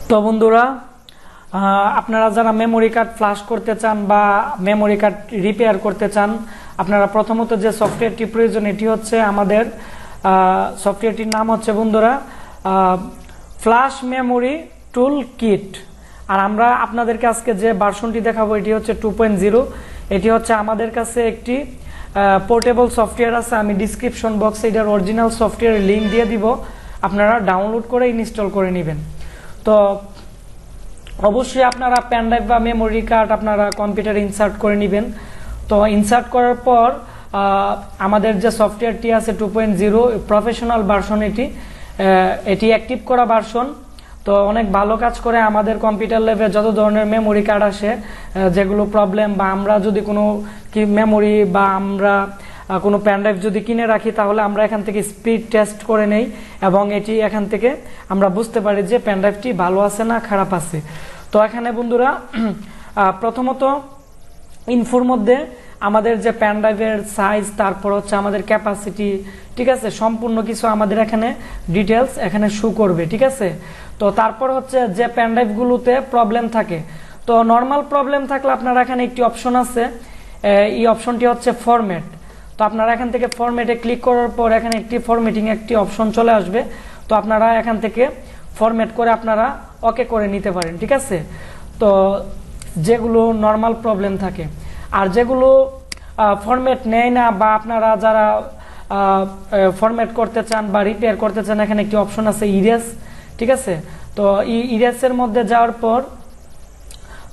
তো বন্ধুরা আপনারা যারা মেমোরি কার্ড ফ্ল্যাশ করতে চান বা মেমোরি কার্ড রিপেয়ার করতে চান, আপনারা প্রথমত যে সফটওয়্যারটি প্রয়োজন এটি হচ্ছে আমাদের সফটওয়্যারটির নাম হচ্ছে বন্ধুরা ফ্ল্যাশ মেমোরি টুল কিট। আর আমরা আপনাদেরকে আজকে যে ভার্সনটি দেখাবো এটি হচ্ছে 2.0। এটি হচ্ছে আমাদের কাছে একটি পোর্টেবল সফটওয়্যার আছে। আমি ডিসক্রিপশন বক্সে এটার অরিজিনাল সফটওয়্যারের লিঙ্ক দিয়ে দিব, আপনারা ডাউনলোড করে ইনস্টল করে নেবেন। তো অবশ্যই আপনারা পেন ড্রাইভ বা মেমোরি কার্ড আপনারা কম্পিউটারে ইনসার্ট করে নেবেন। তো ইনসার্ট করার পর আমাদের যে সফটওয়্যারটি আছে 2.0 প্রফেশনাল ভার্সন, এটি অ্যাক্টিভ করা ভার্সন। তো অনেক ভালো কাজ করে। আমাদের কম্পিউটার ল্যাবে যত ধরনের মেমোরি কার্ড আসে, যেগুলো প্রবলেম বা আমরা যদি কোনো মেমোরি বা আমরা কোনো পেন ড্রাইভ যদি কিনে রাখি, তাহলে আমরা এখান থেকে স্পিড টেস্ট করে নেই এবং এটি এখান থেকে আমরা বুঝতে পারি যে পেন ড্রাইভটি ভালো আছে না খারাপ আছে। তো এখানে বন্ধুরা প্রথমত ইনফোর মধ্যে আমাদের যে পেন ড্রাইভের সাইজ, তারপর হচ্ছে আমাদের ক্যাপাসিটি, ঠিক আছে, সম্পূর্ণ কিছু আমাদের এখানে ডিটেলস এখানে শো করবে, ঠিক আছে। তো তারপর হচ্ছে যে পেন ড্রাইভগুলোতে প্রবলেম থাকে, তো নর্মাল প্রবলেম থাকলে আপনারা এখানে একটি অপশন আছে, এই অপশনটি হচ্ছে ফরম্যাট। তো আপনারা এখান থেকে ফরম্যাটে ক্লিক করার পর এখানে একটি ফরম্যাটিং একটি অপশন চলে আসবে। তো আপনারা এখান থেকে ফরম্যাট করে আপনারা ওকে করে নিতে পারেন, ঠিক আছে। তো যেগুলো নর্মাল প্রবলেম থাকে, আর যেগুলো ফরম্যাট নেয় না বা আপনারা যারা ফরম্যাট করতে চান বা রিপেয়ার করতে চান, এখানে একটি অপশন আছে ইরেজ, ঠিক আছে। তো ইরেজের মধ্যে যাওয়ার পর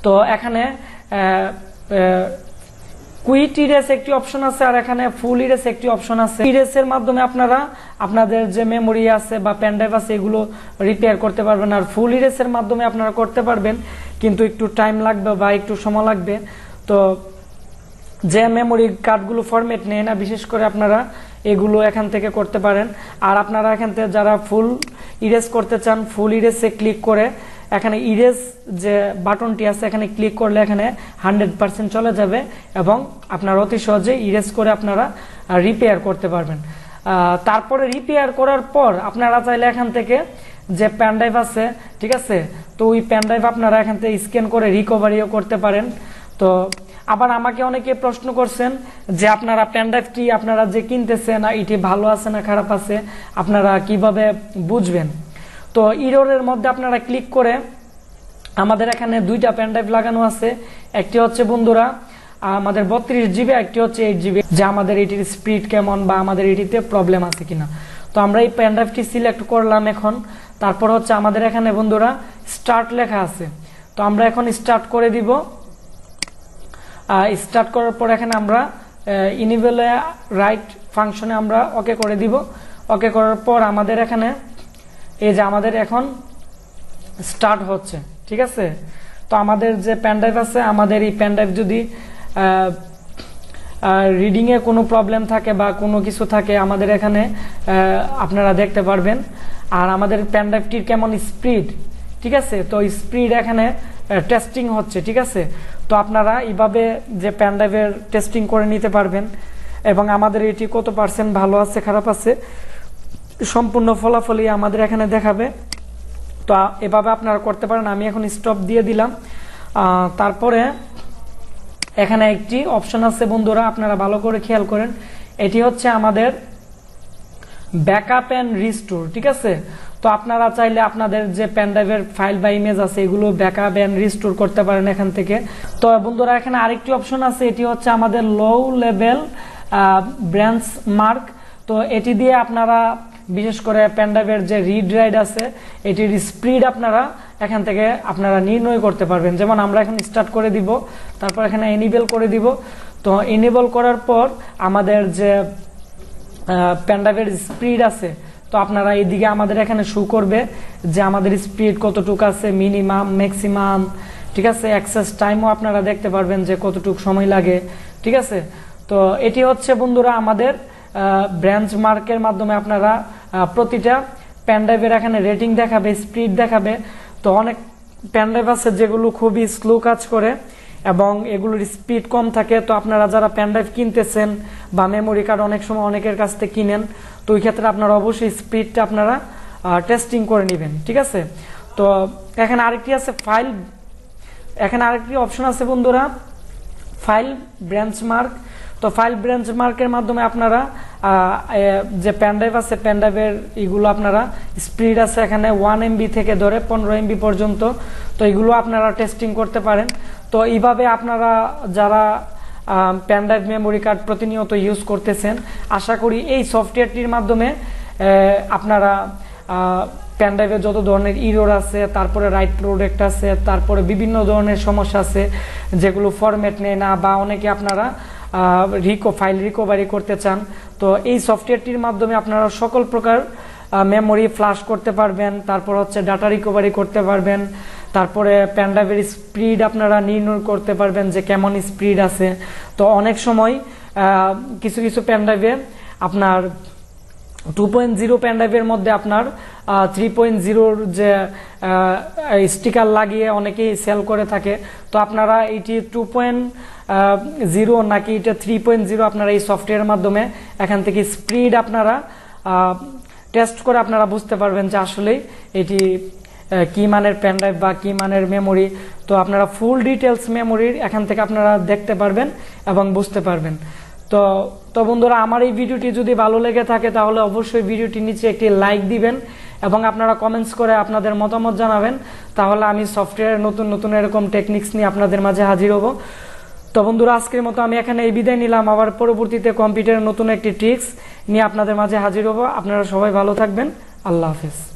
তো এখানে কুইট ইরেজ একটি অপশন আছে, আর এখানে ফুল ইরেজ একটি অপশন আছে। ইরেজের মাধ্যমে আপনারা আপনাদের যে মেমোরি আছে বা পেন ড্রাইভ আছে এগুলো রিপেয়ার করতে পারবেন, আর ফুল ইরেজের মাধ্যমে আপনারা করতে পারবেন, কিন্তু একটু টাইম লাগবে বা একটু সময় লাগবে। তো যে মেমোরি কার্ডগুলো ফরম্যাট নেয় না, বিশেষ করে আপনারা এগুলো এখান থেকে করতে পারেন। আর আপনারা এখান থেকে যারা ফুল ইরেজ করতে চান, ফুল ইরেজে ক্লিক করে এখানে ইরেজ যে বাটনটি আছে এখানে ক্লিক করলে এখানে 100% চলে যাবে এবং আপনারা অতি সহজে ইরেজ করে আপনারা রিপেয়ার করতে পারবেন। তারপরে রিপেয়ার করার পর আপনারা চাইলে এখান থেকে যে পেন ড্রাইভ আছে, ঠিক আছে, তো ওই পেন ড্রাইভ আপনারা এখান থেকে স্ক্যান করে রিকভারিও করতে পারেন। তো আবার আমাকে অনেকে প্রশ্ন করছেন যে আপনারা পেন ড্রাইভটি আপনারা যে কিনতেছেন এটি ভালো আছে না খারাপ আছে, আপনারা কিভাবে বুঝবেন। তো ইরোরের মধ্যে আপনারা ক্লিক করে আমাদের এখানে দুইটা পেন ড্রাইভ লাগানো আছে, একটি হচ্ছে বন্ধুরা আমাদের 32 জিবি, একটি হচ্ছে 8 জিবি, যে আমাদের এটির স্পিড কেমন বা আমাদের এটিতে প্রবলেম আছে কিনা। তো আমরা এই পেন ড্রাইভটি সিলেক্ট করলাম এখন। তারপর হচ্ছে আমাদের এখানে বন্ধুরা স্টার্ট লেখা আছে, তো আমরা এখন স্টার্ট করে দিব। স্টার্ট করার পর এখানে আমরা ইনেবল রাইট ফাংশনে আমরা ওকে করে দিব। ওকে করার পর আমাদের এখানে এই যে আমাদের এখন স্টার্ট হচ্ছে, ঠিক আছে। তো আমাদের যে পেন ড্রাইভ আছে, আমাদের এই পেন ড্রাইভ যদি রিডিংয়ে কোনো প্রবলেম থাকে বা কোনো কিছু থাকে, আমাদের এখানে আপনারা দেখতে পারবেন। আর আমাদের পেন ড্রাইভটির কেমন স্পিড, ঠিক আছে, তো স্পিড এখানে টেস্টিং হচ্ছে, ঠিক আছে। তো আপনারা এইভাবে যে পেন ড্রাইভের টেস্টিং করে নিতে পারবেন এবং আমাদের এটি কত পার্সেন্ট ভালো আছে খারাপ আছে সম্পূর্ণ ফলাফলই আমাদের এখানে দেখাবে। তো এভাবে আপনারা করতে পারেন। আমি এখন স্টপ দিয়ে দিলাম। তারপরে এখানে একটি অপশন আছে বন্ধুরা, আপনারা ভালো করে খেয়াল করেন, এটি হচ্ছে আমাদের ব্যাকআপ এন্ড রিস্টোর, ঠিক আছে। তো আপনারা চাইলে আপনাদের যে পেন ড্রাইভের ফাইল বা ইমেজ আছে এগুলো ব্যাকআপ এন্ড রিস্টোর করতে পারেন এখান থেকে। তো বন্ধুরা এখানে আরেকটি অপশন আছে, এটি হচ্ছে আমাদের লো লেভেল ব্রাঞ্চ মার্ক। তো এটি দিয়ে আপনারা বিশেষ করে পেন ড্রাইভের যে রিড রাইট আছে এটির স্পিড আপনারা এখান থেকে আপনারা নির্ণয় করতে পারবেন। যেমন আমরা এখন স্টার্ট করে দিব, তারপর এখানে এনেবল করে দিব। তো এনেবল করার পর আমাদের যে পেন ড্রাইভের স্পিড আছে, তো আপনারা এইদিকে আমাদের এখানে শো করবে যে আমাদের স্পিড কতটুকু আছে, মিনিমাম ম্যাক্সিমাম, ঠিক আছে। অ্যাক্সেস টাইমও আপনারা দেখতে পারবেন যে কতটুকু সময় লাগে, ঠিক আছে। তো এটি হচ্ছে বন্ধুরা আমাদের ব্রাঞ্চ মার্কের মাধ্যমে আপনারা প্রতিটা পেন ড্রাইভের এখানে রেটিং দেখাবে, স্পিড দেখাবে। তো অনেক পেন ড্রাইভ আছে যেগুলো খুবই স্লো কাজ করে এবং এগুলোর স্পিড কম থাকে। তো আপনারা যারা পেন ড্রাইভ কিনতেছেন বা মেমোরি কার্ড অনেক সময় অনেকের কাছ থেকে কিনেন, তো ওই ক্ষেত্রে আপনারা অবশ্যই স্পিডটা আপনারা টেস্টিং করে নেবেন, ঠিক আছে। তো এখানে আরেকটি আছে ফাইল, এখানে আরেকটি অপশন আছে বন্ধুরা ফাইল ব্রাঞ্চ মার্ক। তো ফাইল ব্রাঞ্চ মার্কের মাধ্যমে আপনারা যে পেনড্রাইভ আছে পেনড্রাইভের এগুলো আপনারা স্পিড আছে এখানে 1 MB থেকে ধরে 15 MB পর্যন্ত, তো এগুলো আপনারা টেস্টিং করতে পারেন। তো এইভাবে আপনারা যারা পেনড্রাইভ মেমোরি কার্ড প্রতিনিয়ত ইউজ করতেছেন, আশা করি এই সফটওয়্যারটির মাধ্যমে আপনারা পেনড্রাইভে যত ধরনের ইরর আছে, তারপরে রাইট প্রোডাক্ট আছে, তারপরে বিভিন্ন ধরনের সমস্যা আছে যেগুলো ফরম্যাট নেয় না, বা অনেকে আপনারা ফাইল রিকভারি করতে চান, তো এই সফটওয়্যারটির মাধ্যমে আপনারা সকল প্রকার মেমোরি ফ্লাশ করতে পারবেন, তারপর হচ্ছে ডাটা রিকভারি করতে পারবেন, তারপরে পেনড্রাইভের স্পিড আপনারা নির্ণয় করতে পারবেন যে কেমন স্পিড আছে। তো অনেক সময় কিছু কিছু পেনড্রাইভে আপনার 2.0 পেনড্রাইভের মধ্যে আপনার 3.0 যে স্টিকার লাগিয়ে অনেকেই সেল করে থাকে, তো আপনারা এটি 2.0 নাকি এটা 3.0 আপনারা এই সফটওয়্যারের মাধ্যমে এখান থেকে স্পিড আপনারা টেস্ট করে আপনারা বুঝতে পারবেন যে আসলে এটি কি মানের পেনড্রাইভ বা কি মানের মেমোরি। তো আপনারা ফুল ডিটেলস মেমোরির এখান থেকে আপনারা দেখতে পারবেন এবং বুঝতে পারবেন। তো বন্ধুরা, আমার এই ভিডিওটি যদি ভালো লেগে থাকে তাহলে অবশ্যই ভিডিওটির নিচে একটি লাইক দিবেন এবং আপনারা কমেন্টস করে আপনাদের মতামত জানাবেন, তাহলে আমি সফটওয়্যারের নতুন নতুন এরকম টেকনিক্স নিয়ে আপনাদের মাঝে হাজির হব। তো বন্ধুরা, আজকের মতো আমি এখানে এই বিদায় নিলাম, আবার পরবর্তীতে কম্পিউটারের নতুন একটি ট্রিক্স নিয়ে আপনাদের মাঝে হাজির হব। আপনারা সবাই ভালো থাকবেন, আল্লাহ হাফেজ।